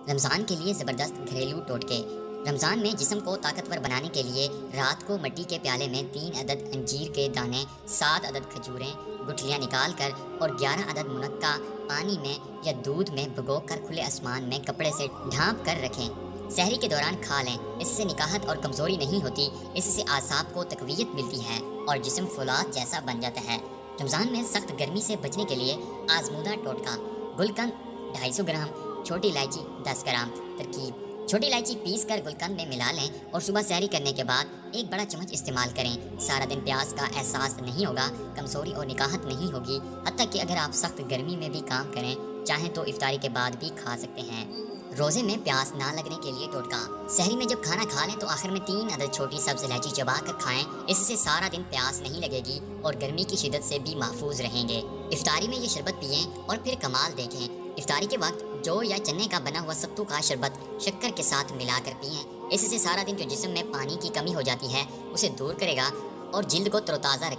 رمضان کے لیے زبردست گھریلو ٹوٹکے۔ رمضان میں جسم کو طاقتور بنانے کے لیے رات کو مٹی کے پیالے میں 3 عدد انجیر کے دانے، 7 عدد کھجوریں گٹھلیاں نکال کر اور 11 عدد منقع پانی میں یا دودھ میں بھگو کر کھلے آسمان میں کپڑے سے ڈھانپ کر رکھیں۔ سحری کے دوران کھا لیں، اس سے نکاحت اور کمزوری نہیں ہوتی، اس سے اعصاب کو تقویت ملتی ہے اور جسم فولاد جیسا بن جاتا ہے۔ رمضان میں سخت گرمی سے بچنے کے لیے آزمودہ ٹوٹکا۔ گلقند 250 گرام، چھوٹی الائچی 10 گرام۔ ترکیب: چھوٹی الائچی پیس کر گلقند میں ملا لیں اور صبح سحری کرنے کے بعد 1 بڑا چمچ استعمال کریں۔ سارا دن پیاس کا احساس نہیں ہوگا، کمزوری اور نکاحت نہیں ہوگی، حتیٰ کہ اگر آپ سخت گرمی میں بھی کام کریں چاہیں تو افطاری کے بعد بھی کھا سکتے ہیں۔ روزے میں پیاس نہ لگنے کے لیے ٹوٹکا۔ سحری میں جب کھانا کھا لیں تو آخر میں 3 عدد چھوٹی سبز الائچی چبا کر کھائیں، اس سے سارا دن پیاس نہیں لگے گی اور گرمی کی شدت سے بھی محفوظ رہیں گے۔ افطاری میں یہ شربت پئیں اور پھر کمال دیکھیں۔ افطاری کے وقت جو یا چنے کا بنا ہوا ستو کا شربت شکر کے ساتھ ملا کر پئیں، اس سے سارا دن جو جسم میں پانی کی کمی ہو جاتی ہے اسے دور کرے گا اور جلد کو تروتازہ رکھے